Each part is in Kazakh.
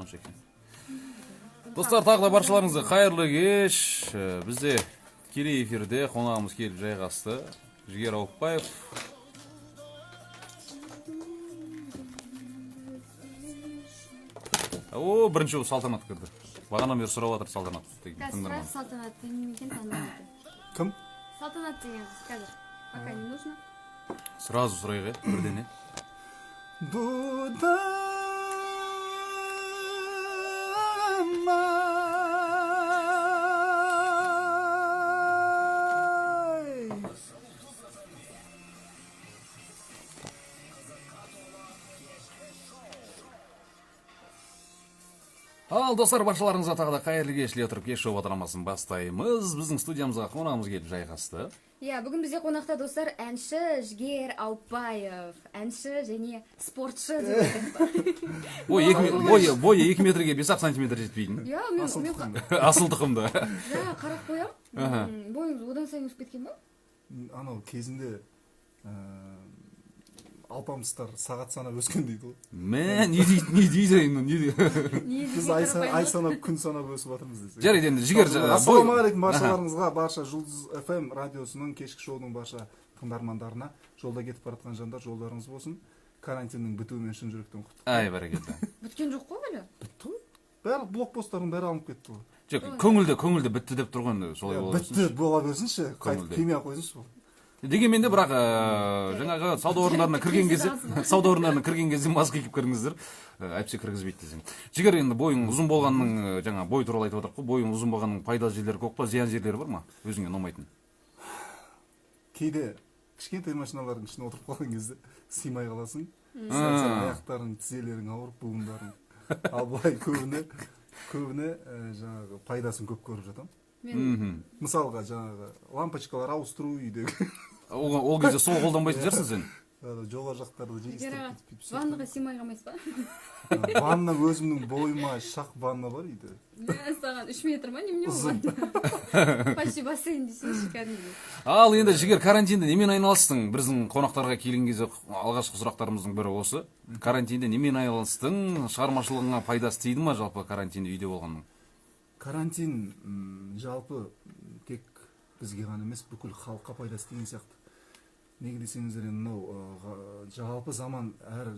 шеке. Достар, тағы да баршаларыңызға қайырлы кеш. Бізде тікелей эфирде қонағымыз келіп жайғасты. Жігер Аупбаев. О, бірінші Салтанат кірді. Бағанан бері сұрап жатыр Салтанат. Сразу Салтанат немен танымайды. Кім? Салтанат деген қазір. Пока не нужно. Сразу сұрайық, бірдене. Ал, достар, баршаларыңызға тағы да қайырлы кешіле отырып кеш шоу бағдарламасын бастаймыз. Біздің студиямызға қонағымыз келіп жайғасты. Иә, бүгін бізде қонақта достар әнші Жігер Аупбаев, әнші және спортшы деп Бойы 2 метрге 5 сантиметр жетпейді. Иә, мен Асыл тұқымды. Жа, қарап қоям. Бойыңыз одан сайын өсіп кеткен ба? Анау кезінде алпамыстар сағат санап өскен дейді ғой. Мә, не дейді? Біз ай санап, күн санап өсіп жатырмыз десе. Жарайды, енді Жігер. Ассалаумағалейкум баршаларыңызға, барша Жұлдыз FM радиосының кешкі шоудың барша тыңдармандарына, жолда кетіп баратқан жандар жолдарыңыз болсын. Карантиннің бітуімен шын жүректен құттықтаймын. Ай, бәрекелді. Бүткен жоқ қой әлі? Бітті ғой. Бәрі блокпосттардың бәрі алынып кетті ғой. Жоқ, көңілді бітті деп тұрған солай бола берсінші. Бітті бола берсінші, қайтып келмей қойсыншы ол. Дегенмен де бірақ жаңағы сауда орындарына кірген кезде маска киіп кіріңіздер. Әйтпесе кіргізбейді десең. Жігер, енді бойың ұзын болғанның, жаңа бой туралы айтып отырық қой, бойың ұзын болғанның пайдалы жерлері көп па, зиян жерлері бар ма? Өзіңе ұнамайтын. Кейде кішкентай машиналардың ішіне отырып қалған кезде сыймай қаласың. Аяқтарың, тізелерің ауырып, буындарың. Ал былай көбіне жаңағы пайдасын көп көріп жатам. Мысалға жаңағы лампочкалар ауыстыру үйдегі. Ол кезде сол қолданбайтын жарсың сен? Жоғар жақтарды жейістіріп. Ваннаға сыймай қалмайсыз ба? Ванна өзімнің бойыма шақ ванна бар үйде. Саған 3 метр ма, немене болған? Почти бассейн десеңші кәдімгі. Ал енді Жігер, карантинде немен айналыстың? Біздің қонақтарға келген кезде алғашқы сұрақтарымыздың бірі осы. Карантинде немен айналыстың? Шығармашылығыңа пайдасы тиді ма жалпы карантинде үйде болғанның? Карантин жалпы тек бізге ғана емес, бүкіл халыққа пайдасы тиген сияқты. Неге десеңіздер, мынау жалпы заман әр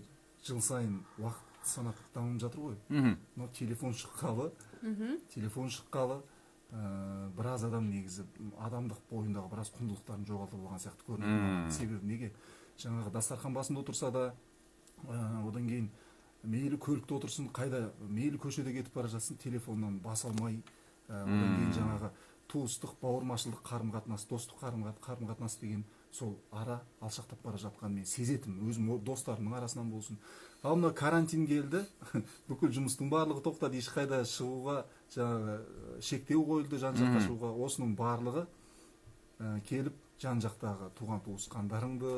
жыл сайын уақыт санап дамып жатыр ғой. Но телефон шыққалы біраз адам негізі адамдық бойындағы біраз құндылықтарын жоғалтып алған сияқты көрінеді. Себебі неге? Жаңағы дастархан басында отырса да, одан кейін мейлі көлікте отырсын, қайда мейлі көшеде кетіп бара жатсын, телефоннан бас алмай, одан кейін жаңағы туыстық, бауырмашылдық қарым-қатынас, достық қарым-қатынас деген сол ара алшақтап бара жатқан мен сезетім, өзім достарымның арасынан болсын. Ал мына карантин келді, бүкіл жұмыстың барлығы тоқтады, ешқайда шығуға жаңағы шектеу қойылды, жан-жаққа шығуға. Осының барлығы келіп жан-жақтағы туған туысқандарыңды,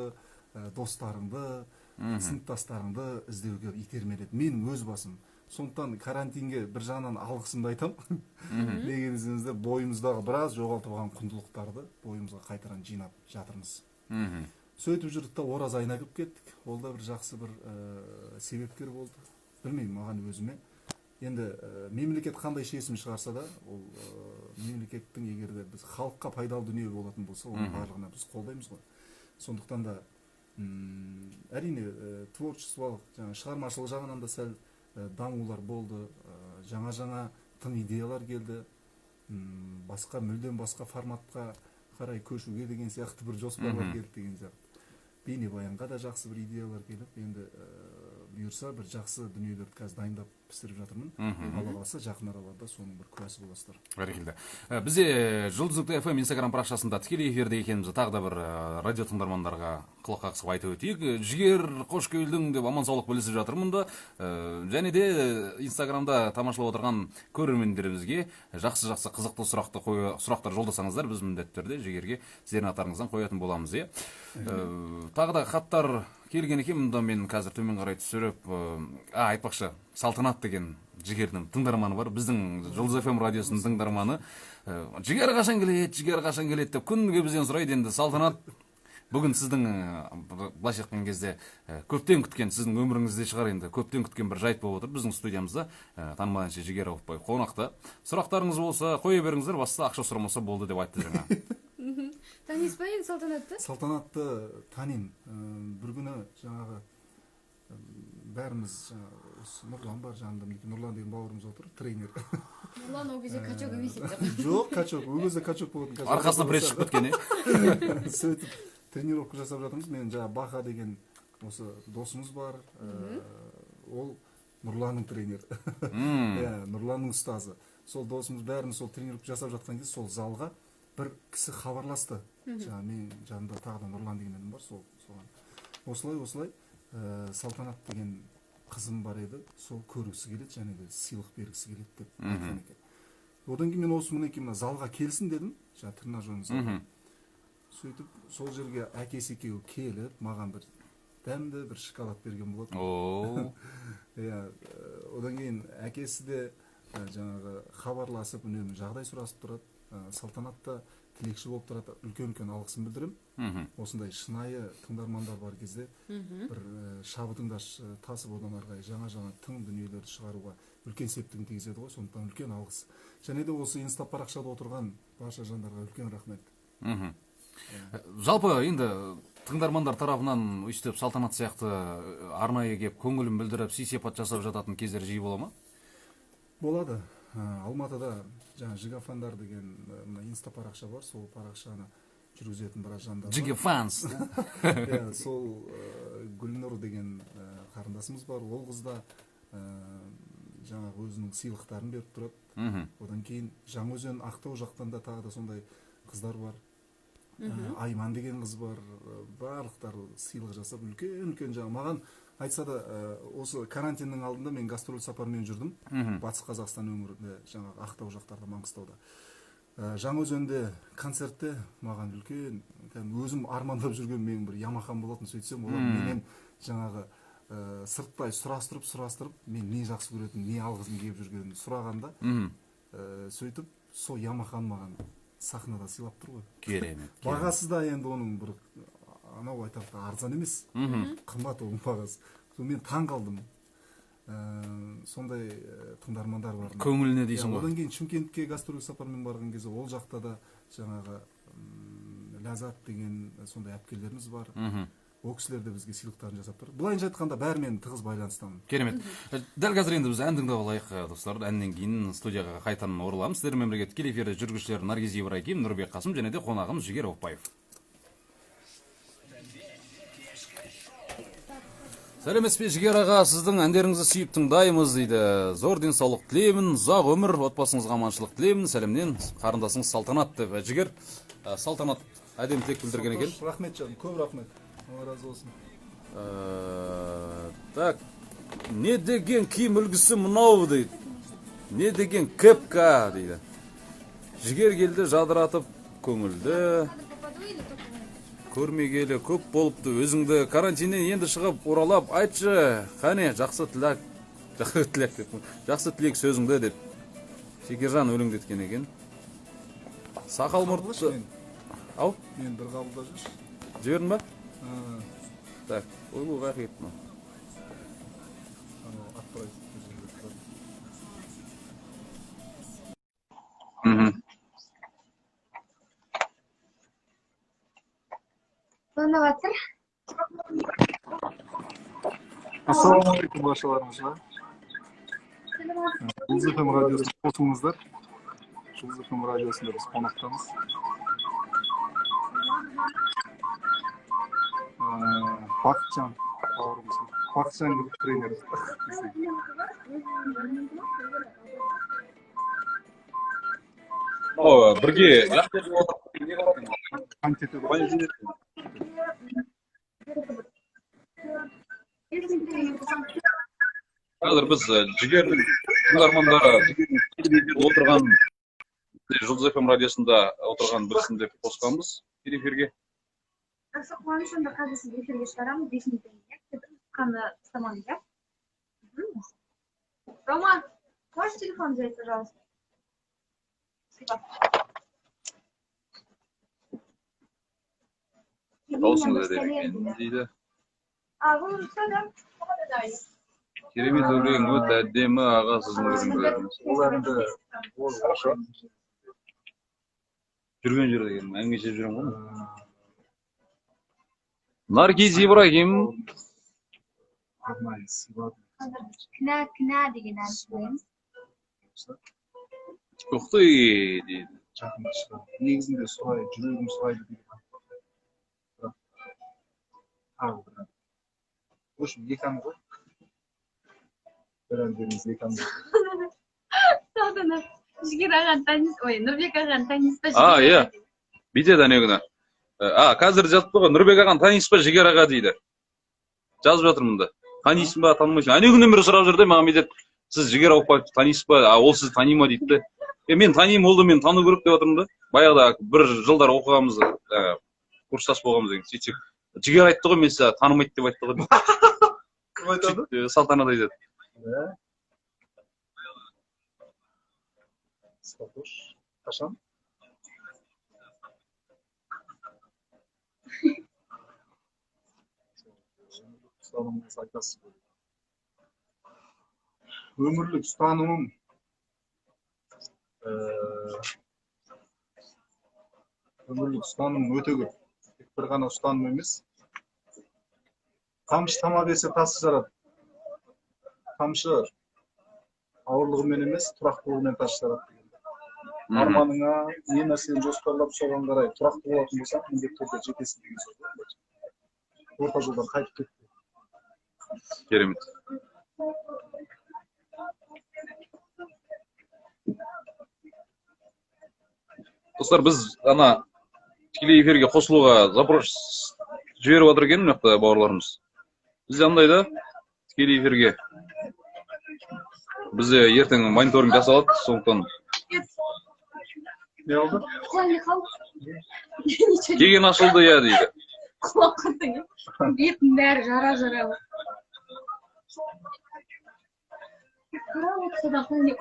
достарыңды, сыныптастарыңды іздеуге итермеледі. Менің өз басым. Сондықтан карантинге бір жағынан алғысымды айтам. Неге десеңіздер, бойымыздағы біраз жоғалтып алған құндылықтарды бойымызға қайтадан жинап жатырмыз. Сөйтіп жүрдік та ораза айына кіріп кеттік. Ол да бір жақсы бір себепкер болды. Білмеймін, маған өзіме. Енді мемлекет қандай шешім шығарса да, ол мемлекеттің егер де біз халыққа пайдалы дүние болатын болса, оның барлығына біз қолдаймыз ғой. Сондықтан да әрине творчестволық, шығармашылық жағынан да сәл дамулар болды, жаңа тың идеялар келді, мүлдем басқа форматқа қарай көшуге деген сияқты бір жоспарлар келді деген сияқты. Бейнебаянға да жақсы бір идеялар келіп, енді бұйырса бір жақсы дүниелерді қазір дайындап пісіріп жатырмын. Алла қаласа жақын араларда соның бір куәсі боласыздар. Бәрекелді. Бізде Жұлдыз.FM Инстаграм парақшасында тікелей эфирде екенімізді тағы да бір радио тыңдармандарға құлақ қағысып айтып өтейік. Жігер, қош келдің деп аман саулық білісіп жатырмын да. Және де Инстаграмда тамашалап отырған көрермендерімізге жақсы қызықты сұрақтар жолдасаңыздар, біз міндетті түрде Жігерге сіздердің аттарыңыздан қоятын боламыз. Тағы да хаттар келген екен, мұнда мен қазір төмен қарай түсіріп, айтпақшы, Салтанат деген Жігердің тыңдарманы бар, біздің Жұлдыз FM радиосының тыңдарманы. Жігер қашан келеді деп күніге бізден сұрайды. Енді Салтанат Бүгін сіздің былайша айтқан кезде көптен күткен сіздің өміріңізде шығар енді көптен күткен бір жайт болып отыр. Біздің студиямызда танымал әнші Жігер Ауыпбай қонақта. Сұрақтарыңыз болса қоя беріңіздер, баста ақша сұрамаса болды деп айтты жаңа. Танисыз ба енді Салтанатты? Салтанатты танимын. Бір күні жаңағы бәріміз Нұрлан бар жанымда, Нұрлан деген бауырымыз отыр, тренер. Нұрлан ол кезде качок емес еді. Жоқ, качок, ол кезде качок болатын. Арқасына пресс шығып кеткен, сөйтіп тренировка жасап жатырмыз. Мен жаңа Баха деген осы досымыз бар. Ол Нұрланның тренері. Нұрланның ұстазы. Сол досымыз бәріміз сол тренировка жасап жатқан кезде сол залға бір кісі хабарласты. Жаңа мен жанымда тағы да Нұрлан деген інім бар, соған. Осылай Салтанат деген қызым бар еді, сол көргісі келеді, және де сыйлық бергісі келеді деп айтқан екен. Одан кейін мен осы мінекей мына залға келсін дедім, жаңа тренажерный залға. Сөйтіп сол жерге әкесі екеуі келіп, маған бір дәмді бір шоколад берген болады. Одан кейін әкесі де жаңағы хабарласып, үнемі жағдай сұрасып тұрады. Салтанатта тілекші болып тұрады, үлкен алғысын білдірем. Осындай шынайы тыңдармандар бар кезде бір шабытыңды тасып одан арғай жаңа тың дүниелерді шығаруға үлкен септігін тигізеді ғой, сондықтан үлкен алғыс. Және де осы инста парақшада отырған барша жандарға үлкен рахмет. Жалпы енді тыңдармандар тарапынан өйстіп Салтанат сияқты арнайы кеп көңілін білдіріп сый-сияпат жасап жататын кездер жиі бола ма? Болады. Алматыда жаңа Жигафандар деген инста парақша бар, сол парақшаны жүргізетін біраз жандар бар. Жигафанс. Сол Гүлнұр деген қарындасымыз бар, ол қызда жаңағы өзінің сыйлықтарын беріп тұрады. Одан кейін Жаңаөзен, Ақтау жақтан да тағы да сондай қыздар бар. Айман деген қыз бар, барлықтары сыйлық жасап үлкен жаңа маған айтса да осы карантиннің алдында мен гастроль сапармен жүрдім. Батыс Қазақстан өңірінде, жаңағы Ақтау жақтарда, Маңғыстауда. Жаңаөзенде концертте маған үлкен, өзім армандап жүрген менің бір Ямахам болатын, сөйтсем олар менен жаңағы сырттай сұрастырып, мен не жақсы көретін, не алғызым келіп жүргенін сұрағанда, сөйтіп сол Ямахан маған сахнада сыйлап тұр ғой. Керемет. Бағасы да енді оның бір анау айтады арзан емес, қымбат оның бағасы. Мен таң қалдым. Сондай тыңдармандар бар. Көңіліне дейсің ғой. Одан кейін Шымкентке гастроль сапармен барған кезде ол жақта да жаңағы Ләззат деген сондай әпкелеріміз бар. Ол кісілер де бізге сыйлықтарын жасап тұр. Былайынша айтқанда бәрімен тығыз байланыстамын. Керемет. Дәл қазір енді біз ән тыңдап алайық, достар. Әннен кейін студияға қайтадан ораламыз. Сіздермен бірге тікелей эфирде жүргізушілер Наргиз Ибрагим, Нұрбек Қасым және де қонағымыз Жігер Ауыпбаев. Сәлеметсіз бе Жігер аға, сіздің әндеріңізді сүйіп тыңдаймыз дейді. Зор денсаулық тілеймін, ұзақ өмір, отбасыңызға аманшылық тілеймін. Сәлемнен қарындасыңыз Салтанат деп. Жігер, Салтанат әдемі тілек білдірген екен. Рахмет жаным, көп рахмет. Алла разы болсын. Так, не деген киім үлгісі мынау дейді. Не деген кепка дейді. Жігер келді жадыратып көңілді. Көрмегелі көп болыпты, өзіңді карантиннен енді шығып оралап айтшы, қане жақсы тілек сөзіңді деп Шекержан өлеңдеткен екен. Сақал мұртты. Ау? Мен бір қабылда жүрші. Жібердің ба? Так, ойлу қақ еттім. Салтанат. Ассалаумағалейкум баршаларыңызға. Жұлдыз FM радиосына қосылыңыздар. Жұлдыз FM радиосында біз қонақтамыз. Бақытжан бауырымыз. Бақытжан тренер. Бірге қазір біз Жігердің тыңдармандары отырған Жұлдыз FM радиосында отырған бірісін деп қосқанбыз эфирге. Жақсы қуанышымды қазір сізді эфирге шығарамыз 5 минуттан кейін. Қаны ұстамаңыз, иә? Рома, можешь телефон взять, пожалуйста? Спасибо. Olsun bir dedi. sene. Deydi. Bunu söyleyeyim. Керемет өлең өте әдемі аға сіздің өлеңдеріңіз. Ол енді ол ошо Жүрген жерде келдім, әңгімелесіп жүремін ғой. Наргиз Ибрагим. арнайы сыйлады. Kına деген ән сөйлейміз. Тоқтай дейді. Жақында шығады. Негізінде солай жүрегім сұрайды дейді. Бірақ тағы бір ән. В общем, екі ән ғой. Bir әндеріңіз екі ән ғой. Содан Жігер ағаны танисыз, ой, Нұрбек ағаны танисыз ба? А, иә. Бүйтеді ане күні. Қазір жазып тұр ғой, Нұрбек ағаны танисыз ба, Жігер аға дейді. Жазып жатыр мұнда. Танисың ба, танымайсың. Ане күннен бері сұрап жүрді, маған бүйтеді. Сіз Жігер Ауыпбаевты танисыз ба, ол сізді тани ма дейді. Мен танимын, ол да мені тану керек деп жатырмын да. Баяғыда бір жылдар оқығанбыз, курстас болғанбыз деген. Сөйтсек, Жігер айтты ғой, мен сізді танымайды деп айтты ғой. Кім айтады? Салтанат айтады. Салтош. Қашан? Ұстанымыңыз айтасыз ғой. Өмірлік ұстанымым өте көп. Тек бір ғана ұстаным емес. Тамшы тама берсе тасы жарады. Тамшы ауырлығымен емес, тұрақтылығымен тасы жарады деген. Арманыңа, не нәрсені жоспарлап соған қарай тұрақты болатын болсаң, міндетті түрде жетесің деген сөз. Орта жолдан қайтып кетті. Керемет. Достар, біз ана тікелей эфирге қосылуға запрос жіберіп отыр екен мына жақта бауырларымыз. Бізде андай да тікелей эфирге бізде ертең мониторинг жасалады, сондықтан Не oldu? Құлай қал. келген ашылды я дейді. Құлақ қырдың. Бетін бәрі жара. Қарап содан құлай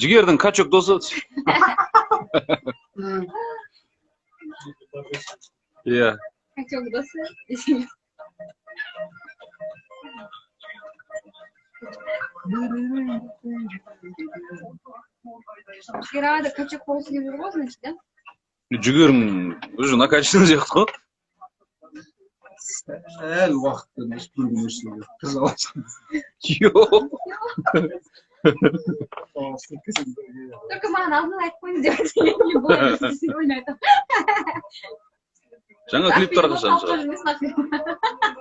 Жігердің качок досы. Иә. Качок досы. Жігер да качок қойсы келіп жүр ғой, значит, да? Жігерің уже накачанный сияқты ғой. Әл уақытта ешбір күн өшіге кір жалашқан. Жоқ. Только маған алдын айтып қойыңыз деп ойлайтын. Жаңа клиптар қашан шығады?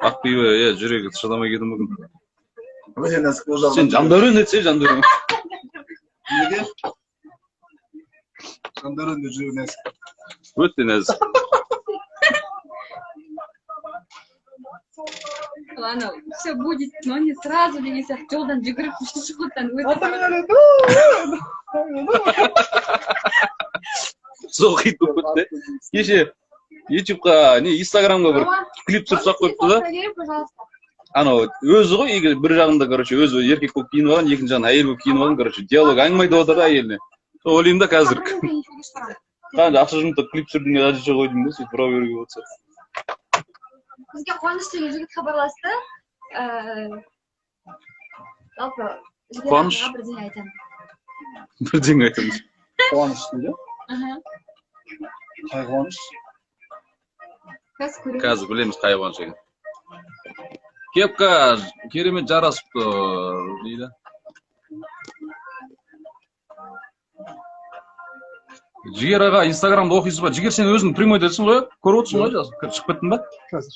Ақбибі, иә, жүрегі шыдамай кетуі мүмкін. Сен Жандәурен етсе, Жандәурен. Неге? Жандәурен де жүрегі нәзік. Өте нәзік. Ладно, все будет, но не сразу деген сияқты жолдан жүгіріп пешеходтан өтіп. Соқит болып кетті. Кеше ютубқа, не, инстаграмға бір клип түсіріп қойыпты да. Анау өзі ғой, бір жағында, короче, өзі еркек болып киініп алған, екінші жағында әйел болып киініп алған, короче, диалог әңгіме айтып отыр да әйеліне. Ойлаймын да қазір. Қанша ақша жұмсап клип түсірдің де әжеше қойдым да, сөйтіп бұра беруге болса. Бізге Қуаныш деген жігіт хабарласты. Жалпы Қуаныш? бірдеңе айтамын. Бірдеңе айтамыз. Қуаныш дейді. Қай қуаныш? Қазір білеміз қай қуаныш екен. Кепка керемет жарасып тұр дейді. Жігер аға, инстаграмда оқисыз ба? Жігер, сен өзің прямой дедісің ғой? Көріп отырсың ғой? Шығып кеттің ба? Қазір.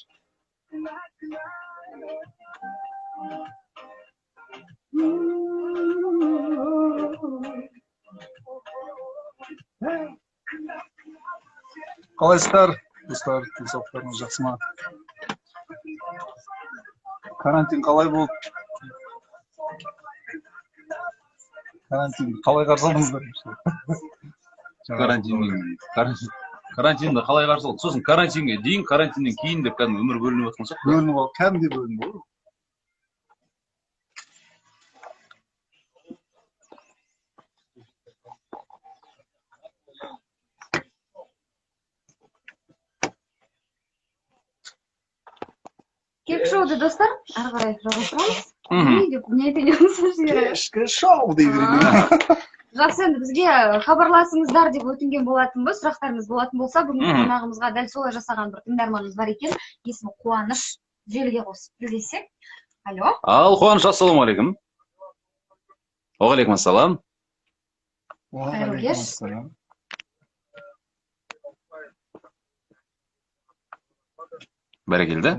Қалайсыздар, достар, денсаулықтарыңыз жақсы ма? Карантин қалай болды? Карантинді қалай қарсы алдыңыздар? Карантинді қалай қарсы алдың? Сосын карантинге дейін, карантиннен кейін деп кәдімгі өмір бөлініп жатқан сияқты. Бөлініп ал, кәдімгі бөлініп ал. кешкі шоуды достар ары қарай жалғастырамыз. Не айтайын жігер? Кешкі шоу дей берейін. Жақсы, енді бізге хабарласыңыздар деп өтінген болатынбыз. Сұрақтарыңыз болатын болса, бүгінгі қонағымызға дәл солай жасаған бір тыңдарманымыз бар екен. Есімі Қуаныш. Желіге қосып тілдессек. Алло. Ал Қуаныш, ассалаумағалейкум. Уағалейкум ассалам. Уағалейкум. Бәрекелді.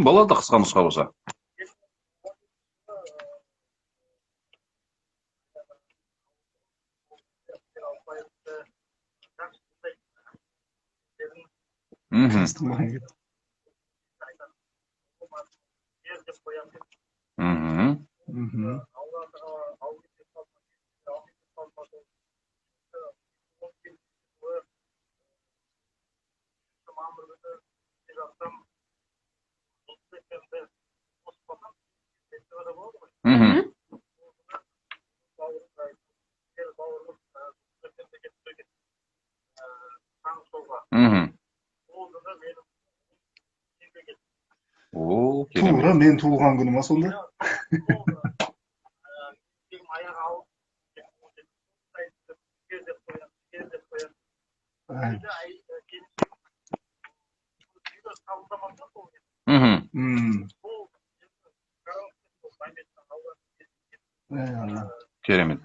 Болады қысқа нұсқа болса. Тура мен туылған күні ма сонда? Керемет.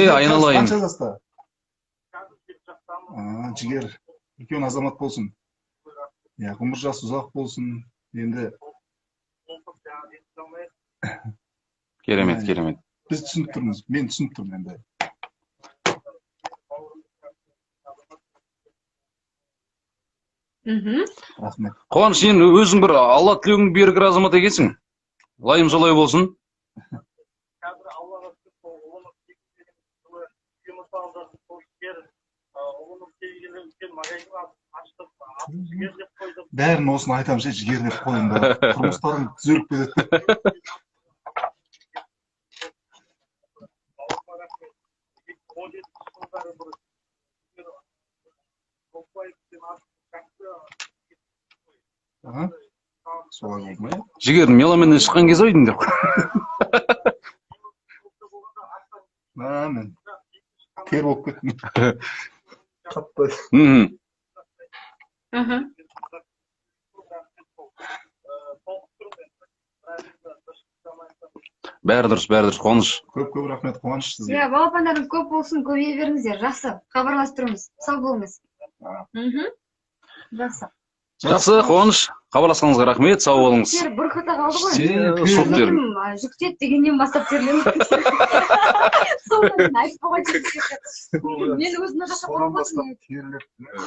Айналайын. Қанша жаста? Жігер, үлкен азамат болсын. Ғұмыр жасы ұзақ болсын. Енді Керемет, керемет. біз түсініп тұрмыз. Мен түсініп тұрмын енді. Рахмет. Қуаныш, сен өзің бір Алла тілеуің берік азамат екенсің. Лайым солай болсын. Бәрін осыны айтамын ше, жігер деп қойыңдар. Тұрмыстарың түзеліп кетеді. Солай болды ма? Жігер, меломеннен шыққан кез ойдың деп. Мен тер болып кеттім. Қатты. Бәрі дұрыс, Қуаныш. Көп рахмет, Қуаныш сізге. Балапандарың көп болсын, көбейе беріңіздер. Жақсы, хабарласып тұрмыз. Сау болыңыз. Жақсы. Жақсы, Қуаныш. Хабарласқаныңызға рахмет, сау болыңыз. Тер бұрқыта қалды ғой. Жүктет дегеннен бастап терленіп. Соңынан айтып қойды. Мен өзіме жасап Содан бастап терлеп.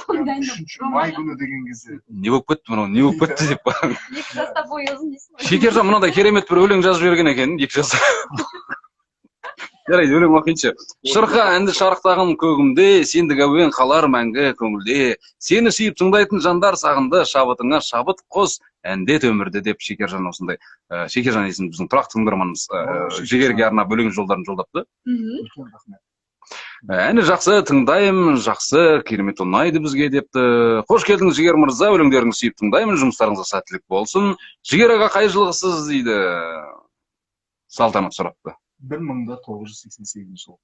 Үшінші май күні деген кезде. Не болып кетті мынау, не болып кетті деп. 2 жаста бойы ұзын дейсің ғой. Шекержан мынадай керемет бір өлең жазып жіберген екен, 2 жаста. Жарайды, өлең оқиыншы. Шырқа әнді шарықтағын көгімде, сендік әуен қалар мәңгі көңілде. Сені сүйіп тыңдайтын жандар сағынды, шабытыңа шабыт қос, әндет өмірді деп Шекержан осындай. Шекержан есімді біздің тұрақты тыңдарманымыз Жігерге арнап өлең жолдарын жолдапты. Әні жақсы, тыңдаймын, жақсы, керемет ұнайды бізге депті. Қош келдіңіз Жігер мырза, өлеңдеріңізді сүйіп тыңдаймын, жұмыстарыңызға сәттілік болсын. Жігер аға қай жылғысыз дейді. Салтанат сұрапты. 1988 жыл.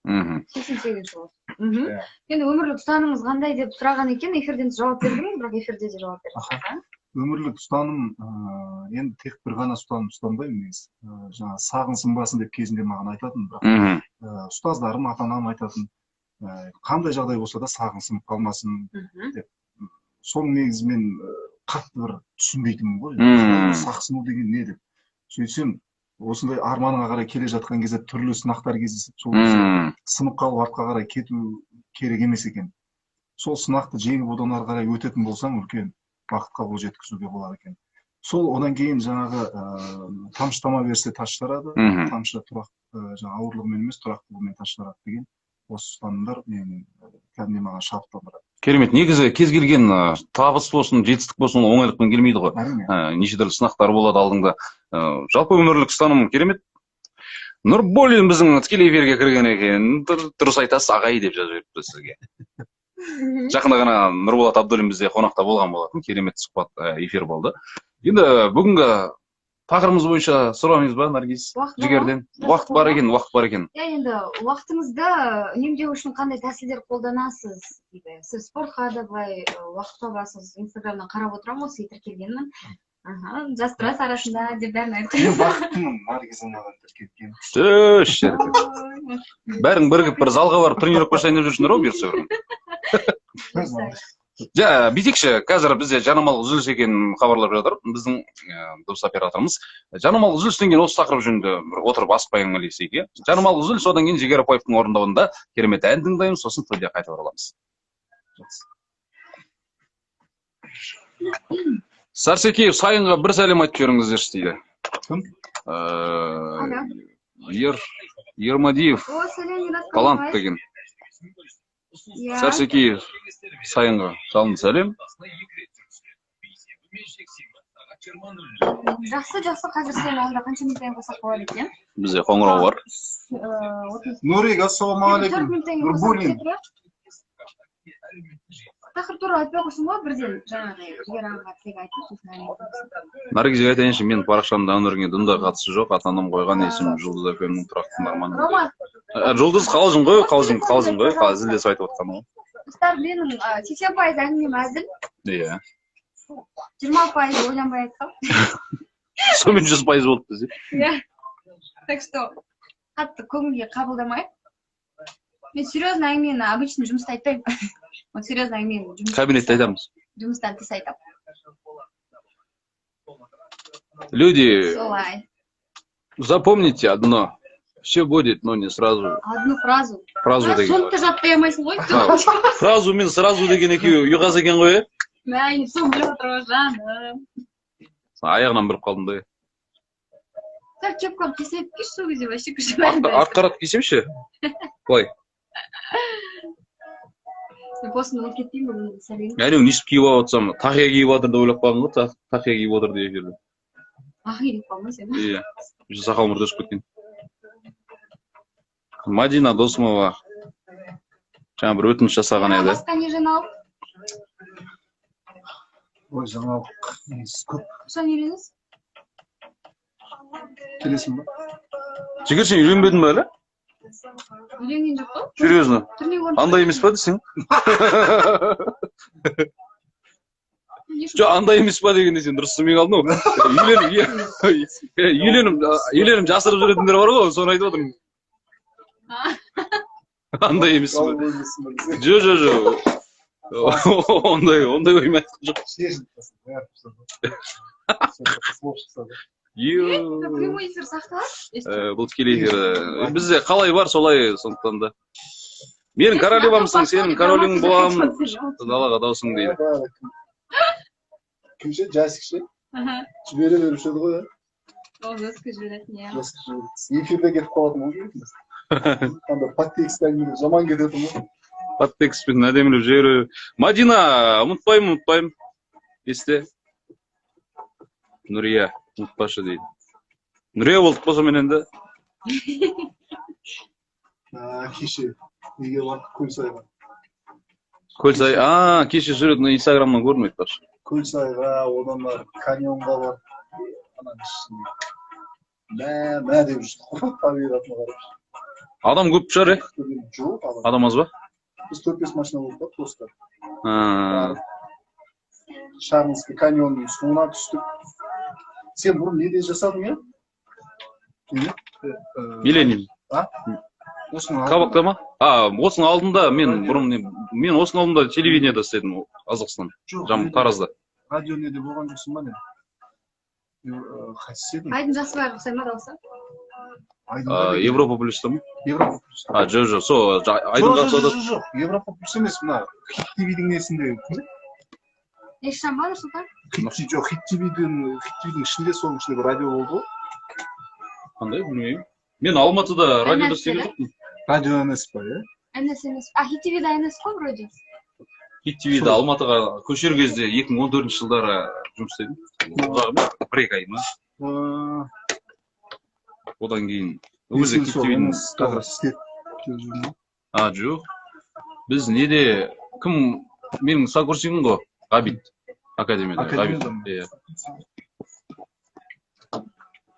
88 жыл. Енді өмірлік ұстанымыңыз қандай деп сұраған екен, эфирден жауап бердіңіз, бірақ эфирде де жауап бердіңіз. Өмірлік ұстаным, енді тек бір ғана ұстанбаймын. Жаңа сағын сынбасын деп кезінде маған айтатын, бірақ ұстаздарым, ата-анам айтатын, қандай жағдай болса да сағын сынып қалмасын деп. Соның негізімен қатты бір түсінбейтінмін ғой. Сақсыну деген не деп. Сөйтсем, осындай арманыңа қарай келе жатқан кезде түрлі сынақтар кездесіп, сол сынып қалып артқа қарай кету керек емес екен. Сол сынақты жеңіп одан ары қарай өтетін болсаң үлкен бақытқа қол жеткізуге болады екен. Сол одан кейін жаңағы тамшылама берсе таштарады, тамшы жаңағы ауырлығымен емес тұрақтылығымен таштарады деген осы ұстанымдар мен кәдімгідей маған шабыттандырады. Керемет. Негізі кез келген табыс болсын, жетістік болсын, оңайлықпен келмейді ғой. Неше түрлі сынақтар болады алдыңда. Жалпы өмірлік ұстаным керемет. Нұрболин біздің тікелей эфирге кірген екен. Дұрыс айтасыз, ағай деп жазып жіберіпті сізге. Жақында ғана Нұрболат Абдуллин бізде қонақта болған болатын. Керемет сұхбат эфир болды. Енді бүгінгі тақырыбымыз бойынша сұрамыз ба, Наргиз? Жігерден. Уақыт бар екен, уақыт бар екен. Енді уақытыңызды үнемдеу үшін қандай тәсілдер қолданасыз дейді. Сіз спортқа да былай уақыт табасыз. Инстаграмнан қарап отырамын, осы тіркелгенмін. Жастырас арасында деп бәрін айтып. Мен бақыттымын, Наргиз маған тіркелген. Бәрің бірігіп бір залға барып тренировка жасайын деп жүрсіңдер ғой, бұйыртса. Ja, битекші, қазір бізде жарнамалық үзіліс екенін хабарлап жатыр. Біздің дұрыс операторымыз. Жарнамалық үзілістен кейін осы тақырып жөнінде отырып асықпай әңгімелесейік. Жарнамалық үзіліс, одан кейін Жігер Апаевтың орындауында керемет ән тыңдаймыз, сосын студияға қайтып ораламыз. Сарсекеев Сайынға бір сәлем айтып жіберіңіздерші дейді. Ермадиев талант деген. Сарсекеев Сайынға жалынды сәлем. Жақсы, қазір сен онда қанша минуттан қосақ болады екен? Бізде қоңырау бар. Нұрик, ассалаумағалейкум. Нұрболин. Тақырып туралы айтпай қойсын ғой, бірден жаңағы Жігер ағаға тек айтып. Наргизге айтайыншы, мен парақшамда өнеріңе дымда қатысы жоқ, ата-анам қойған есім Жұлдыз ФМ-нің тұрақты тыңдарманы. Жұлдыз қалжың ғой, зілдесіп айтып отқан ғой. Достар, менің 80% әңгімем әзіл. Иә. 20% ойланбай айтқам. Сонымен 100% болды бізде. Иә. Так что, қатты көңілге қабылдамай. Мен серьезно әңгімені обычно жұмыста айтпаймын. Вот серьезно әңгімені кабинетте айтамыз. Жұмыстан тыс айтамын. Люди, солай. Запомните одно. Все будет, но не сразу. Одну фразу. Фразу деген. Соны жаттай алмайсың ғой. Фразу мен сразу деген екеуі ұйқас екен ғой. Мәй, соны біліп отырған жаным. Аяғынан біліп қалдым да. Сәл кепкам кесіп кеш сол кезде вообще күші. Артқарат кесемші? Былай. Босын ол кетпеймін бүгін сәлем. Әлең несіп киіп алып тақия киіп отыр да ойлап қалдың ғой, тақия киіп отыр деп жерде. Ақи деп қалдың сен. Иә. Сақал мұрт өсіп кеткен. Мадина Досымова жаңа бір өтініш жасаған еді. Басқа не жаңалық? Ой, жаңалық көп. Қашан үйленесіз? Келесің ба? Жігер, сен үйленбедің бе әлі? Үйленген жоқ қой? Серьезно? Андай емес па десең? Жоқ, андай емес па дегенде сен дұрыс түсінбей қалдың ғой. Үйленім жасырып жүретіндер бар ғой, соны айтып отырмын. Андай емес па? Жоқ. Ондай оймен айтқан жоқ. Прямой эфир сақталады? Бұл тікелей эфир. Бізде қалай бар, солай сондықтан да. Менің королевамсың, сенің королің боламын. Далаға даусың дейді. Кімше? Жасикше? Жібере беріп шеді ғой. Ол жасқа жіберетін, иә. Эфирде кетіп қалатын ол керек. Қандай подтекстен жаман кететін ғой. Подтекстпен әдеміліп жіберу. Мадина, ұмытпаймын. Есте. Нұрия, ұмытпашы дейді. Нұрия болдық болса мен енді. Кеше неге бардық Көлсайға. Көлсай, кеше жүретін инстаграмнан көрдім айтпашы. Көлсайға, одан бар, каньонға бар. Мә деп жүрсін, табиғатына қарап. Адам көп шығар, е? Жоқ, адам аз ба? Біз 4-5 машина болдық, достар. Шарнский каньонның суына түстік. Сен бұрын неде жасадың, е? Миллениум. Қабақта ма? Осының алдында, мен осының алдында телевидениеда істедім, Қазақстан. Таразда. Радио неде болған жоқсың ба, не? Қайсыседің? Айдын Жасыбаев ұқсай ма дауысы? Европа плюс там? Европа плюс. Жоқ, со, Айдын Жасыбаев. Жоқ, Европа плюс емес, мына Хит ТВ-дің несінде. ешқашан ба Нұрсұлтан? жоқ, хит-твидің ішінде соның ішінде бір радио болды. Қандай, білмеймін. Мен Алматыда радиода істеген жоқпын. Радио емес па, иә? НС емес. Хит-твида НС қой вроде. Хит-твида Алматыға көшер кезде 2014 жылдары жұмыс істедім. Ұзақ бір-екі ай ма? Одан кейін өзі хит-твидің жоқ. Біз неде кім менің сокурсигім ғой, Ғабит академияда.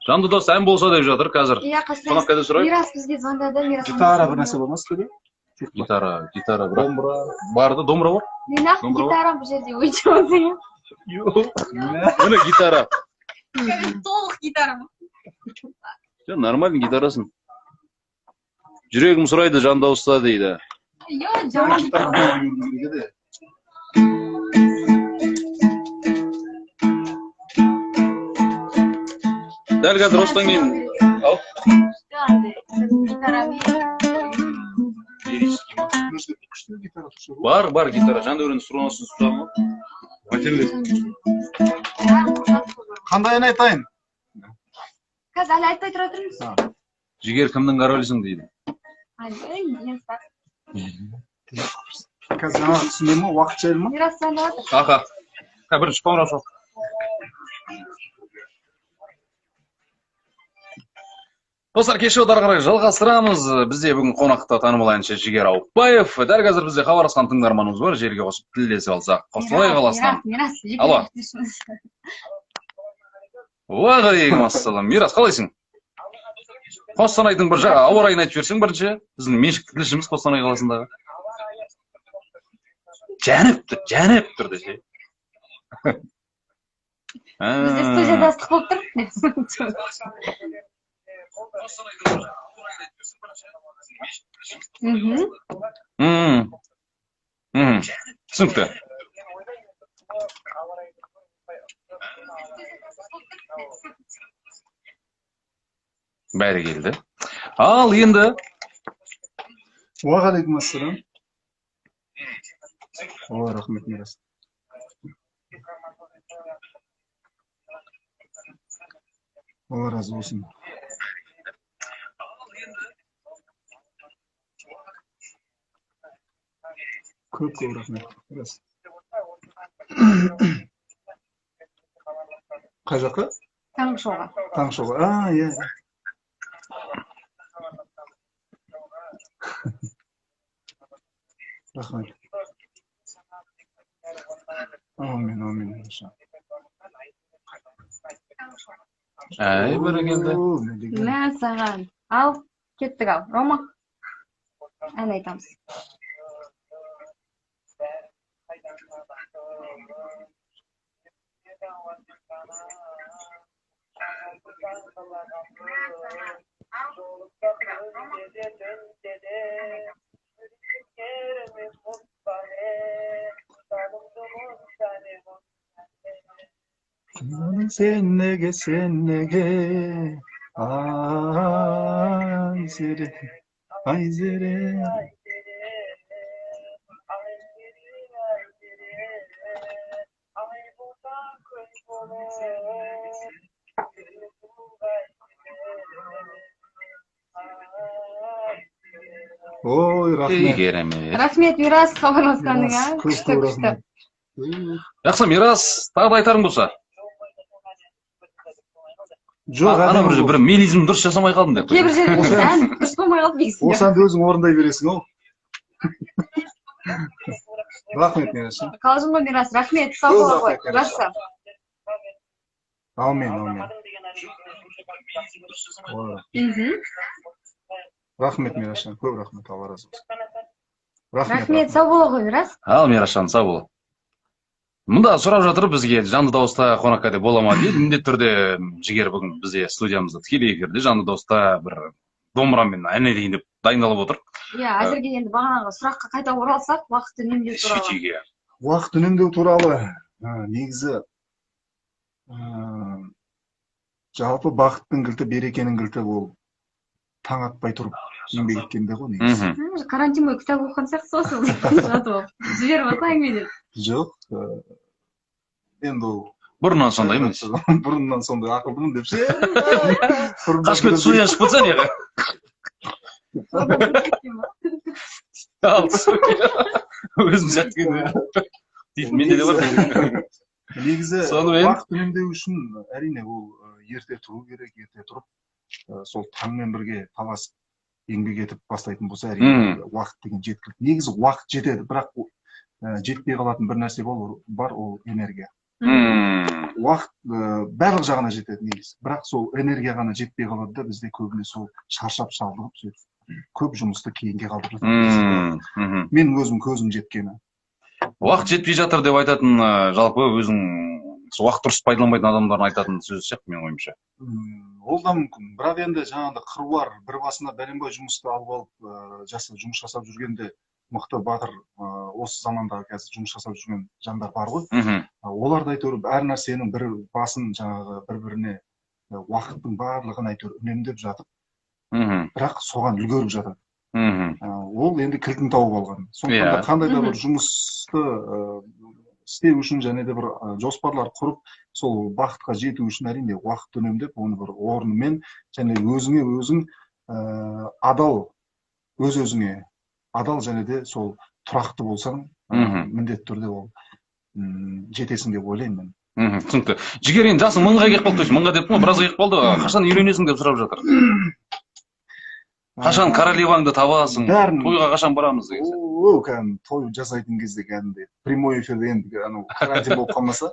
Жанды дос ән болса деп жатыр қазір. Иә, қонақкәде сұрайық. Мирас бізге звондады. Гитара бір нәрсе болмас па? Гитара, домбыра. Барды, домбыра бар? Мен ақ гитара бұл жерде өте отыр. Міне гитара. Толық гитара ма? Нормальный гитарасын. Жүрегім сұрайды жан дауыста дейді. Йо, жан. Дәл қазір осыдан кейін бар гитара. Жандәурен сұранысын сұрамын. Қандай ән айтайын? Қазір әлі айтпай тұра тұрмыз. Жігер кімнің королісің дейді. Қазір жаңа түсінемін ма? Уақыт жайлы ма? Мирас звондап жатыр. Аха. Бірінші қоңырау шал. Достар, кеше одар қарай жалғастырамыз. Бізде бүгін қонақта танымал әнші Жігер Ауыпбаев. Дәл қазір бізде хабарласқан тыңдарманымыз бар. Жерге қосып тілдесіп алсақ. Қостанай қаласынан. Алло. Уағалейкумассалам. Мирас, қалайсың? Қостанайдың бір жағы ауа райын айтып жіберсең бірінші. Біздің меншікті тілшіміз Қостанай қаласындағы. Жәніп тұр десе. Бізде студияда ыстық болып тұр. Түсінікті. Бәрі келді. Ал енді. Уағалейкумассалам. Ой, рахмет, Мирас. Алла разы болсын. Көп рахмет. Қай жаққа? Таңғы шоуға. Таңғы шоуға. Иә. Рахмет. Амин. Әй, бірі келді. Мә саған. Ал, кеттік ал. Рома, ән айтамыз. Sen nege ay zere Ой, рахмет. Рахмет, Мирас, хабарласқаныңа. Күшті. Жақсы, Мирас, тағы да айтарың болса. Жоқ, ана бір мелизм дұрыс жасамай қалдым деп. Кейбір жерде ән дұрыс болмай қалды дейсің. Осы әнді өзің орындай бересің ау. Рахмет, Мирас. Қалжың ғой, Мирас, рахмет, сау бола ғой. Жақсы. Аумин. Рахмет, Мирашан, көп рахмет, Алла разы болсын. Рахмет, сау бола ғой, Мирас. Ал, Мирашан, сау бол. Мұнда сұрап жатыр бізге жанды дауыста қонаққа деп бола ма дейді. Міндетті түрде Жігер бүгін бізде студиямызда тікелей эфирде жанды дауыста бір домбырамен ән айтайын деп дайындалып отыр. Иә, әзірге енді бағанағы сұраққа қайта оралсақ, уақыт үнемдеу туралы. Уақыт үнемдеу туралы негізі жалпы бақыттың кілті, берекенің кілті ол таң атпай тұрып еңбек еткенде ғой негізі. Карантин бойы кітап оқыған сияқты сосын жатып алып жіберіп алса әңгімеден. Жоқ, Енді ол Бұрыннан сондаймын. бұрыннан сондай ақылдымын деп ше. Қашып кетіп судан шығып кетсең неға? Ал өзім жатқан. Менде де бар. Негізі Сонымен? уақыт үнемдеу үшін әрине ол ерте тұру керек, ерте тұрып сол таңмен бірге таласып еңбек етіп бастайтын болса әрине уақыт деген жеткілікті. Негізі уақыт жетеді, бірақ жетпей қалатын бір нәрсе бар, ол энергия. Уақыт барлық жағына жетеді негізі, бірақ сол энергия ғана жетпей қалады да бізде көбіне сол шаршап шалдығып сөйтіп көп жұмысты кейінге қалдырып жатырмыз. Мен өзім көзім жеткені. Уақыт жетпей жатыр деп айтатын жалпы өзің уақыт дұрыс пайдаланбайтын адамдардың айтатын сөзі сияқты менің ойымша. Ол да мүмкін, бірақ енді жаңағыдай қыруар бір басына бәленбай жұмысты алып алып жұмыс жасап жүргенде мықты батыр осы заманда қазір жұмыс жасап жүрген жандар бар ғой. Оларды әйтеуір әр нәрсенің бір басын жаңағы бір-біріне уақыттың барлығын әйтеуір үнемдеп жатып, бірақ соған үлгеріп жатады. Ол енді кілтін тауып алған. Сондықтан да қандай да бір жұмысты істеу үшін және де бір жоспарлар құрып, сол бақытқа жету үшін әрине уақыт үнемдеп, оны бір орнымен және өзіңе өзің адал, өз-өзіңе адал және де сол тұрақты болсаң, міндетті түрде ол жетесің деп ойлаймын мен. Түсінікті. Жігер, енді жасың мыңға келіп қалды, мыңға деп қой, біраз келіп қалды. Қашан үйленесің деп сұрап жатыр. Қашан королеваңды табасың? Тойға қашан барамыз деген сияқты. О, кәдімгі той жасайтын кезде кәдімгі прямой эфирде енді карантин болып қалмаса,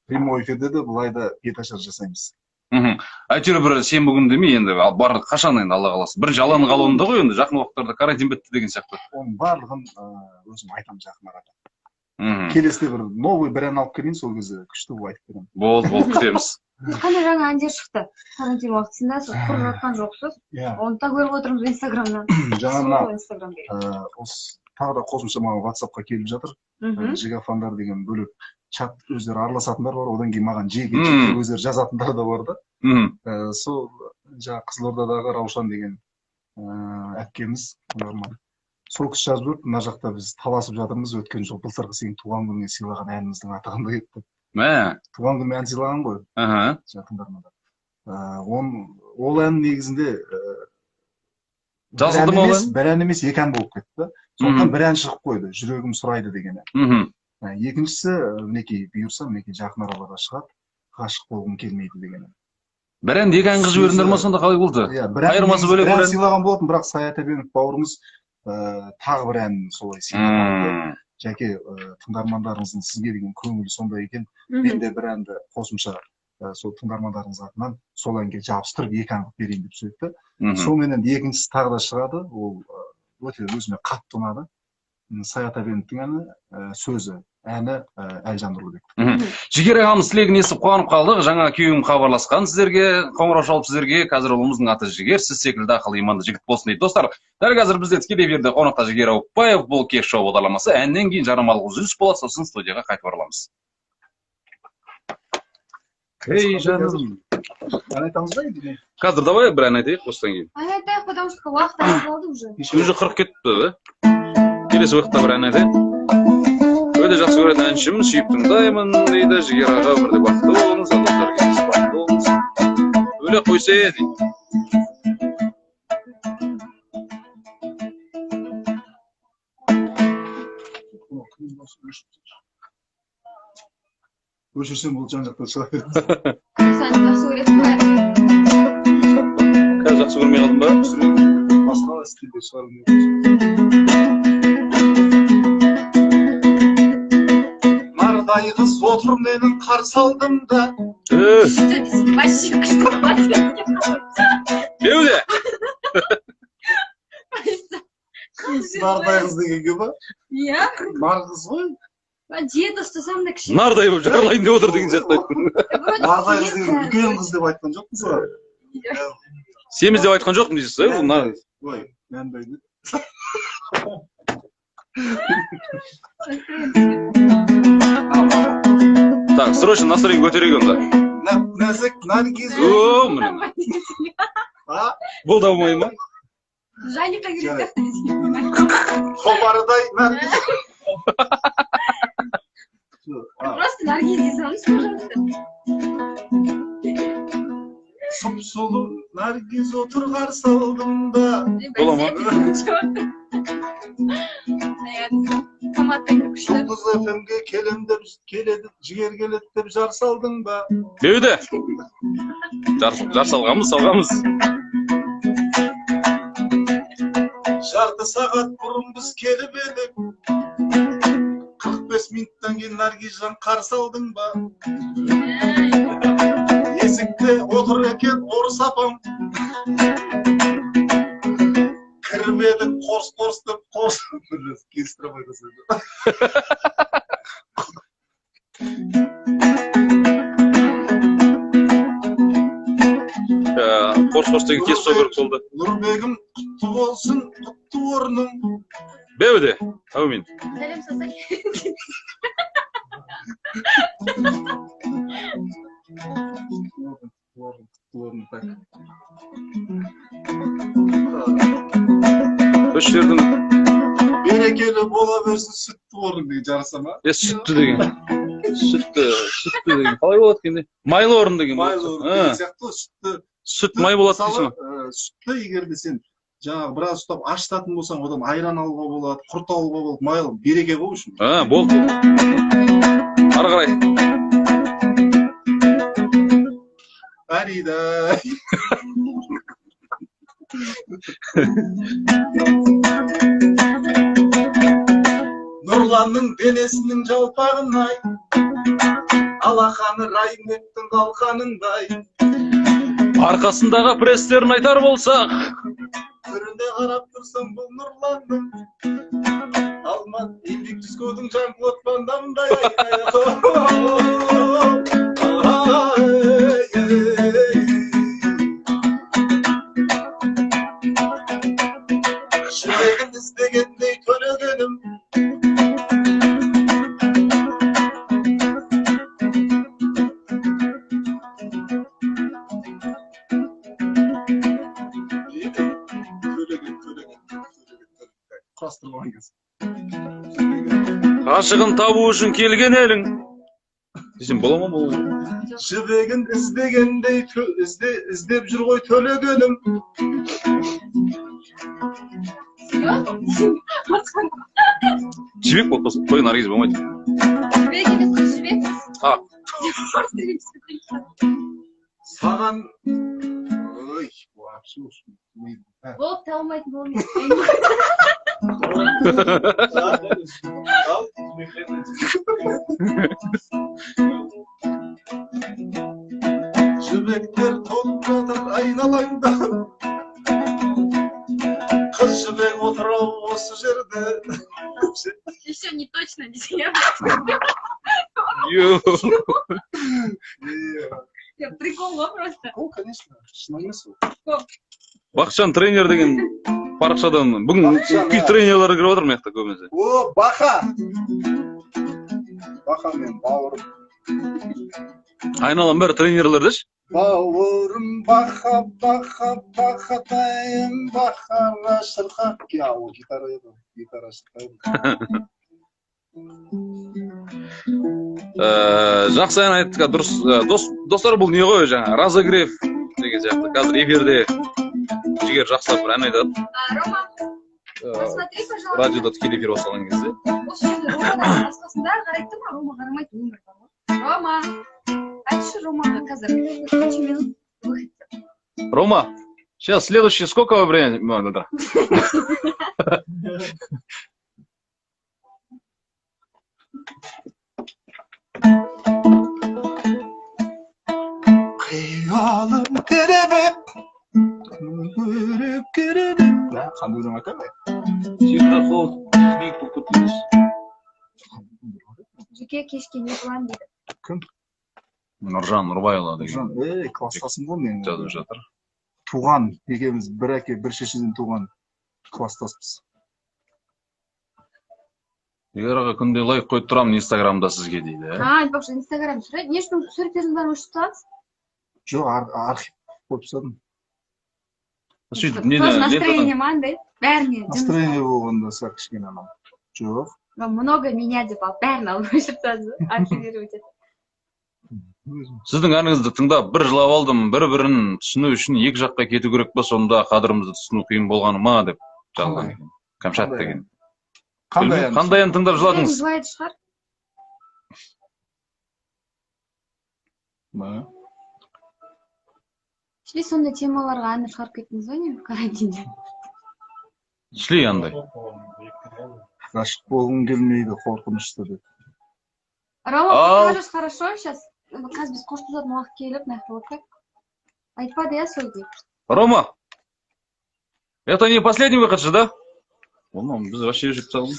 прямой эфирде де былай да беташар жасаймыз. Әйтеуір бір сенбі күні демей енді бар қашан енді Алла қаласа. Бірінші Алланың қалауында ғой енді жақын уақыттарда карантин бітті деген сияқты. Оның барлығын өзім айтамын жақын арада. Келесіде бір новый бір ән алып келейін, сол кезде күшті болып айтып беремін. Болды, күтеміз. Қандай жаңа әндер шықты карантин уақытысында, сіз құрып жатқан жоқсыз? Оны да көріп отырмыз Инстаграмнан. Жаңа осы тағы да қосымша маған WhatsApp-қа келіп жатыр. Жигафандар деген бөлек чат өздері араласатындар бар, одан кейін маған жеке өздері жазатындар да бар да. Сол жаңа Қызылордадағы Раушан деген әпкеміз, сол кісі жазып жүріп, мына жақта біз таласып жатырмыз, өткен жыл былтырғы сенің туған күніңе сыйлаған әніміздің аты қандай еді деп. Туған күніме ән сыйлаған ғой. Тыңдармандар. Ол ән негізінде жазылды ма ол ән? Бір ән емес, екі ән болып кетті. Сондықтан бір ән шығып қойды, жүрегім сұрайды деген ән. Екіншісі, мінекей бұйырса, мінекей жақын араларда шығады, ғашық болғым келмейді деген ән. Бір әнді екі әнге жібердіңдер ма, сонда қалай болды? Айырмасы бөлек бір ән сыйлаған болатын, бірақ Саят Әбенов бауырымыз тағы бір ән солай сыйлаған. Жәке, тыңдармандарыңыздың сізге деген көңілі сондай екен, мен де бір әнді қосымша сол тыңдармандарыңыз атынан сол әнге жабыстырып екі ән қылып берейін деп сөйтті. Сонымен екіншісі тағы да шығады, ол өте өзіме қатты ұнады. Саят Әбеновтің әні, сөзі, әні Әлжан Нұрлыбек. Жігер ағамыз тілегін естіп қуанып қалдық. Жаңа күйеуім хабарласқан сіздерге, қоңырау шалып сіздерге. Қазір ұлымыздың аты Жігер, сіз секілді ақылы иманды жігіт болсын дейді. Достар, дәл қазір бізде тікелей эфирде қонақта Жігер Ауыпбаев. Бұл кеш шоу бағдарламасы. Әннен кейін жарнамалық үзіліс болады, сосын студияға қайтып ораламыз. Ей жаным. Ән айтамыз ба енді? Қазір давай бір ән айтайық осыдан кейін. Ән айтайық, потому что уақыт қалды уже. Уже 40 кетті, да? Келесі уақытта бір ән айтайық. Өте жақсы көретін әншіміз, сүйіп тыңдаймын дейді. Жігер аға бірде бақытты болыңыз, достар келесі бақытты болыңыз. Өле қойса дейді. Өшірсем бұл жан жақта шыға береді. Сән жақсы көресің бе? Қазір жақсы көрмей қалдың ба? Басқа стилде шығару. Нардай қыз отыр менің қарсы алдымда. Беуде! Нардай қыз дегенге ба? Иә. Нар қыз ғой. Диета ұстасам да кішкене. Нардай болып жаралайын деп отыр деген сияқты айттың. Нардай қыз деген үлкен қыз деп айтқан жоқпын саған. Семіз деп айтқан жоқпын дейсіз, ой? Ой, мәнбайды. Так, срочно настроение көтерейік онда. Нәзік, наргиз. О, міне. Бұл да болмай ма? Жаника керек. Хомардай наргиз. Просто Наргиз дей салыңыз, пожалуйста. Сұп-сұлу Наргиз отыр қарсы алдымда. Бола ма? Командтың күшті. Жұлдыз FM-ге келем деп келеді, жігер келеді деп жар салдың ба? Беуде. Жар салғамыз. Жарты сағат бұрын біз келіп едік. 45 минуттан кейін Наргизжан қарсы алдың ба? Есікте отыр екен орыс апам. Кіріп едік қорс деп қорс. Кестіремай қысылды. Қорс деген кесіп сол керек болды. Нұрбегім құтты болсын, құтты орның. Беуде. Әумин. Сәлем сазай. Көштердің Берекелі бола берсін сүтті орын деген жараса ма? сүтті деген. Сүтті деген. Қалай болады екен? Майлы орын деген. Майлы орын деген сияқты сүтті. Сүт май болады дейсің. Сүтті егер де сен жаңағы біраз ұстап аштатын болсаң, одан айран алуға болады, құрт алуға болады, майлы береке болу үшін. Болды. Ары қарай. Арида. Нұрланның денесінің жалпағынай, алақаны Райымбектің қалқанындай. Арқасындағы престерін айтар болсақ, Түріне қарап тұрсам бұл Нұрланның, Алмат еңбек түскөдің Жан-Клод Ван Дамдай. Жүрегін іздегендей төлегенім. Құрастырылған кез. ғашығын табу үшін келген елің. Десем бола ма бұл? Жібегін іздегендей іздеп жүр ғой төлегенім. Жібек болып қалсын. Қой Наргиз болмайды. Жібек емес, жібек. Саған... Ой, вообще уж... Болып табылмайтын болмайды. Жібектер толып жатыр айналаңда. Қыз жібек отырау осы жерде. Еще не точно десем. Прикол ғой просто. О, конечно, шын емес ол. Бақытжан тренер деген парақшадан бүгін үлкен тренерлер кіріп отыр мына жақта көбінесе. О, Баха! Баха мен бауырым. Айналам бәрі тренерлер деші. Бауырым Баха, Баха, Бахатайым, Бахара шырқа. Ол гитара еді, гитара шырқа еді. Жақсы ән айттық, дұрыс. Достар, бұл не ғой жаңа? Разогрев деген сияқты. Қазір эфирде жігер жақсылап бір ән айтады. Рома, посмотри, пожалуйста. Радиода тікелей эфир басталған кезде. Осы жерде Романың басқасында қарайды ма? Рома қарамайды, өмір бар ғой. Рома, айтшы Ромаға қазір. Рома, сейчас следующее сколько времени? Қиялым теребеп, көріп керебеп. Қандай өлең айтады? Жеке кешке не план дейді. Кім? Нұржан Нұрбайұлы деген. Кластасым ғой мен. Жазып жатыр. Туған, екеуміз бір әке, бір шешеден туған кластаспыз. Егер аға күнде лайк қойып тұрамын инстаграмда сізге дейді. Айтпақшы, инстаграм сұрайды. Не үшін суреттердің бәрін өшіп тастадыңыз? Жоқ, архив қойып тастадым. Сөйтіп Настроение ма андай? Бәріне. Настроение болғанда сәл кішкене анау. Жоқ, Много меня деп алып бәрін алып өшіріп сразу архивировать етіп. Сіздің әніңізді тыңдап бір жылап алдым, бір-бірін түсіну үшін екі жаққа кету керек па, сонда қадірімізді түсіну қиын болғаны ма деп жазған екен. Кәмшат деген. Қандай ән тыңдап жыладыңыз? Жылайды шығар. Шли сондай темаларға ән шығарып кеттіңіз ғой, не карантинде? Шли андай. Ғашық болғым келмейді, қорқынышты деп. Рома, покажешь хорошо сейчас? Қазір біз қоштасатын уақыт келіп, нақты отырайық. Айтпады я сөзді. Рома, это не последний выход же, да? Оно, біз вообще жеп салдым.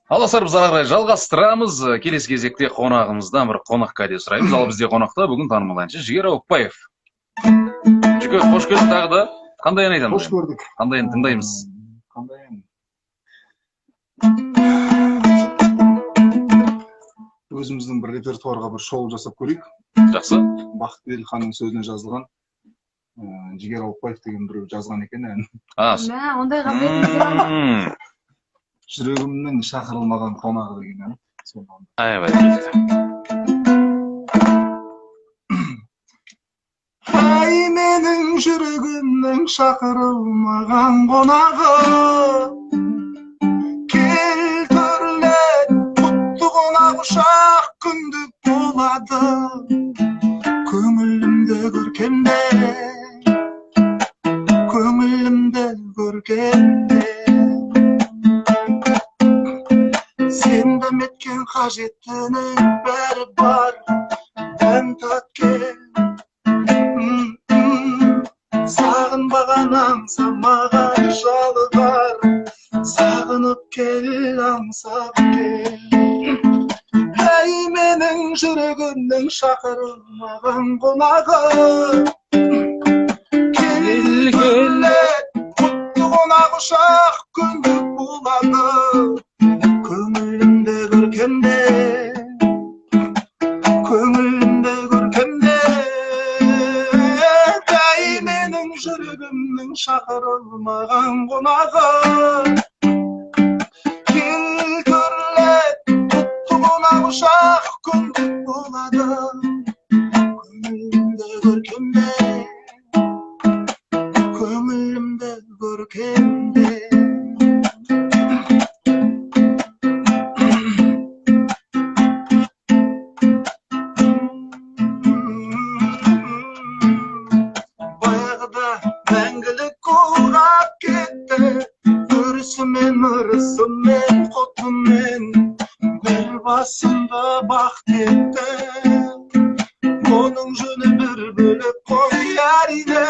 Аласар, біз ары қарай жалғастырамыз. Келесі кезекте қонағымыздан бір қонақ кәде сұраймыз. Ал бізде қонақта бүгін танымал әнші Жігер Ауыпбаев. Жігер, қош келдік тағы да. Қандай ән айтамыз? Қош көрдік. Қандай ән тыңдаймыз? Қандай ән? Өзіміздің бір репертуарға бір шоу жасап көрейік. Жақсы. Бақытбек ханның сөзіне жазылған. Жігер Ауыпбаев деген біреу жазған екен ән. Мә, ондай қабілетіңіз бар. Жүрегімнің шақырылмаған қонағы деген ән. Айбай. Ай, менің жүрегімнің шақырылмаған қонағы, келтірлет құтты қонақ ұшақ күндік болады, көңілімді көркемде, көңілімді көркемде. Сендім еткен қажеттінің бәрі бар, дәм таткен. Сағынбаған аңсамаған жалығар, сағынып кел, аңсап кел. Әй, менің жүрегімнің шақырылмаған қонағы, келгелет құтты қонақ ұшақ күндік болады, көңілімді көркемде, көңілімді көркемде. Әй, менің жүрегімнің шақырылмаған қонағы, келтірлет құтты қонақ ұшақ күндік болады, көңілімді көркемде, көңілімді көркемде. Мәңгілік ұлғап кетті, өрісімен, ырысымен, құтымен, бір басымды бақыт етті. Оның жөні бір бөлек қой әрине,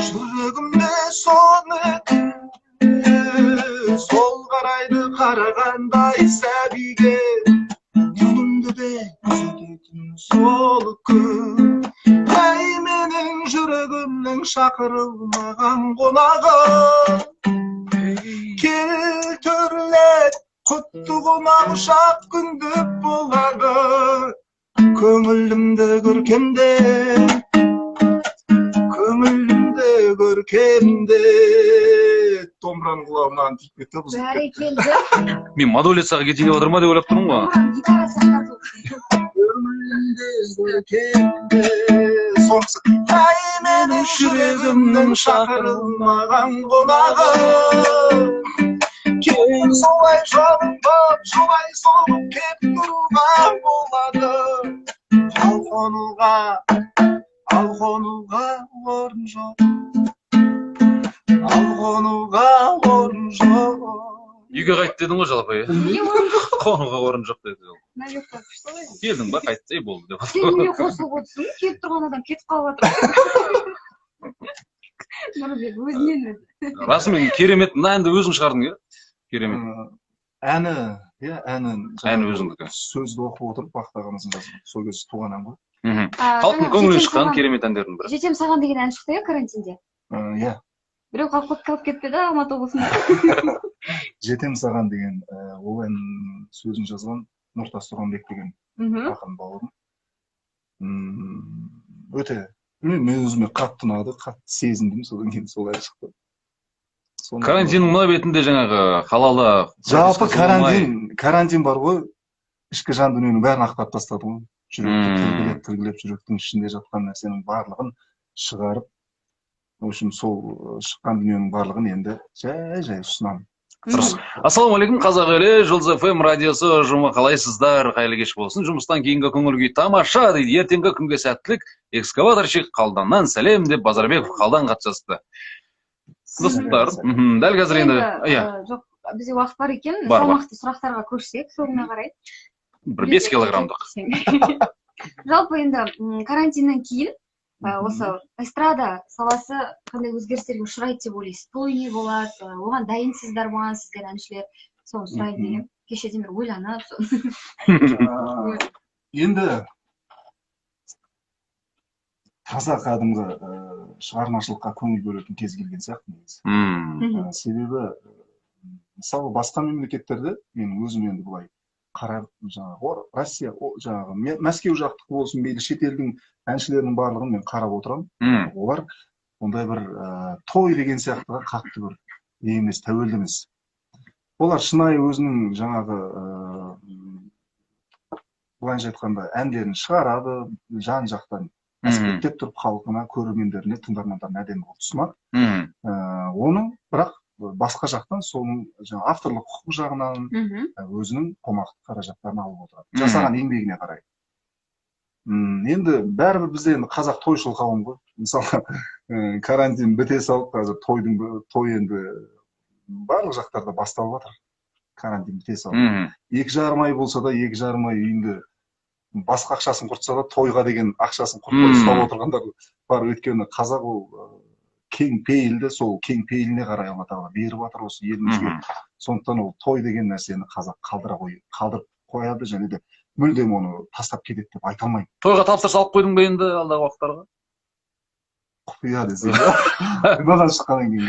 жүрегімде соны, сол қарайды қарағандай сәбиге, үнімді де күзететін сол күн. Әй, менің жүрегімнің шақырылмаған қонағы, келтірлет құтты қонақ ұшақ күндік болады, көңілімді көркемде, көңілімді көркемде. Домбыраның құлағымнан тиіп кетті бұл. Бәрекелді. Мен модуляцияға кетейін деп отырмын деп ойлап тұрмын ғой. Домбыраны гитара сақтату. Көңілімді көркемде. Сонысы. Әй, менің жүрегімнің шақырылмаған қонағы, кейін солай жалынып, солай соғып кеп тұруға болады. Ал қонуға орын жоқ, ал қонуға орын жоқ. Үйге қайт дедің ғой жалпы, е? Неге орын жоқ? Қонуға орын жоқ деді. Намек қойып жүрсің ғой. Келдің ба, қайтты, болды деп. Сен неге қосылып отырсың? Кетіп тұрған адам кетіп қалып жатыр. Нұрбек, өзінен өзі. Расымен керемет, мына әнді өзің шығардың, е? Керемет. Әні, әні өзіңдікі. сөзді оқып отырып Бақыт ағамыздың жазған, сол кезде туған ән ғой. Халықтың көңілінен шыққан керемет әндердің бірі. Жетем саған деген ән шықты иә карантинде? Иә. Біреу қалып кетпеді Алматы облысында. Жетем саған деген ол ән сөзін жазған Нұртас Тұрғанбек деген ақын бауырым. Өте мен өзіме қатты ұнады, қатты сезіндім, содан кейін солай шықты. Карантиннің мына бетінде жаңағы халалы Жалпы карантин бар ғой, ішкі жан дүниенің бәрін ақтап тастады ғой. Жүректі тілгілеп, жүректің ішінде жатқан нәрсенің барлығын шығарып, в общем, сол шыққан дүниенің барлығын енді жай ұсынамын. Ассалаумағалейкум, қазақ елі, Жұлдыз FM радиосы ұжымы, қалайсыздар? Қайырлы кеш болсын. Жұмыстан кейінгі көңіл күй тамаша дейді. Ертеңгі күнге сәттілік. Экскаваторщик Қалданнан сәлем деп Базарбеков Қалдан хат жазды. Достар, дәл қазір енді, жоқ, бізде уақыт бар екен, салмақты сұрақтарға көшсек, соңына қарай. Бір 5 килограммдық. Жалпы енді карантиннен кейін осы эстрада саласы қандай өзгерістерге ұшырайды деп ойлайсыз? Той не болады? Оған дайынсыздар ма сіздер әншілер? Соны сұрайын деген. Кешеден бір ойланып. Енді таза кәдімгі шығармашылыққа көңіл бөлетін кез келген сияқты негізі. Себебі мысалы басқа мемлекеттерде мен өзім енді былай қарап жаңағы Россия жаңағы Мәскеу жақтық болсын, мейлі шетелдің әншілерінің барлығын мен қарап отырамын. Олар ондай бір той деген сияқтыға қатты бір емес, тәуелді емес. Олар шынайы өзінің жаңағы былайынша айтқанда әндерін шығарады, жан жақтан әспеттеп тұрып халқына, көрермендеріне, тыңдармандарына әдемі қылып ұсынады. Оның бірақ басқа жақтан соның авторлық құқық жағынан өзінің қомақты қаражаттарын алып отырады. Жасаған еңбегіне қарай. Енді бәрібір бізде енді қазақ тойшыл қауым ғой. Мысалы, карантин біте салып, қазір той енді барлық жақтарда басталып жатыр. Карантин біте салып. 2,5 ай болса да 2,5 ай үйінде басқа ақшасын құртса да тойға деген ақшасын құртпай ұстап отырғандар бар. Өйткені қазақ ол кең пейілді, сол кең пейіліне қарай Алла тағала беріп жатыр осы елімізге. Сондықтан ол той деген нәрсені қазақ қалдырып қояды және де мүлдем оны тастап кетеді деп айта алмаймын. Тойға тапсырыс алып қойдың ба енді алдағы уақыттарға? Құпия десең. Маған шыққаннан кейін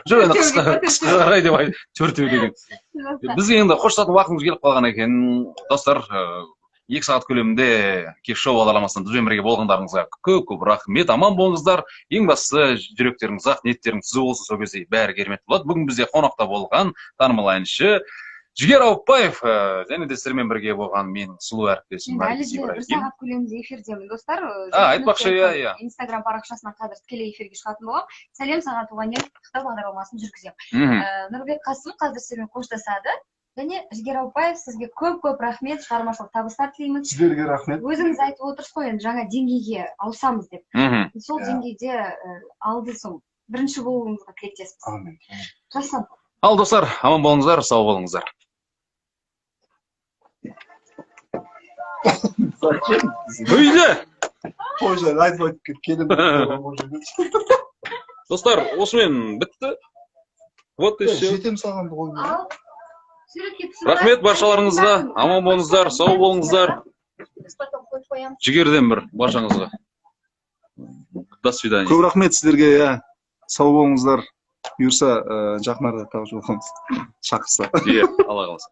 жоқ енді қысқа қарай деп төртеу деген. Бізге енді қоштасатын уақытымыз келіп қалған екен. Достар, 2 сағат көлемінде кеш-шоу бағдарламасында бізбен бірге болғандарыңызға көп рахмет. Аман болыңыздар. Ең бастысы жүректеріңіз ақ, ниеттеріңіз түзу болсын, сол кезде бәрі керемет болады. Бүгін бізде қонақта болған танымал әнші Жігер Ауыпбаев және де сіздермен бірге болған менің сұлу әріптесім. Әлі де 1 сағат көлемінде эфирдемін, достар. Айтпақшы, иә. Инстаграм парақшасынан қазір тікелей эфирге шығатын болам. Сәлем, саған туған ел құттықтау бағдарламасын жүргіземін. Нұрбек Қасым қазір сіздермен қоштасады. Және Жігер Ауыпбаев, сізге көп рахмет, шығармашылық табыстар тілейміз. Сіздерге рахмет. Өзіңіз айтып отырсыз ғой, енді жаңа деңгейге ауысамыз деп. Сол деңгейде алды соң бірінші болуыңызға тілектеспіз. Амин. Жақсы. Ал достар, аман болыңыздар, сау болыңыздар. Үйде! Қойжай, айтып келем. Достар, осымен бітті. Вот и все. Жетем саған ғой. Рахмет баршаларыңызға, аман болыңыздар, сау болыңыздар. Жігерден бір баршаңызға. До свидания. Көп рахмет сіздерге, сау болыңыздар. Бұйырса, жақын арада тағы жолығамыз. Шақырса. Алла қаласа.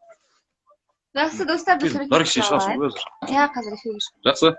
Жақсы, достар, біз Наргиз, шығасың ба өзі? Иә, қазір эфирге шығамыз. Жақсы.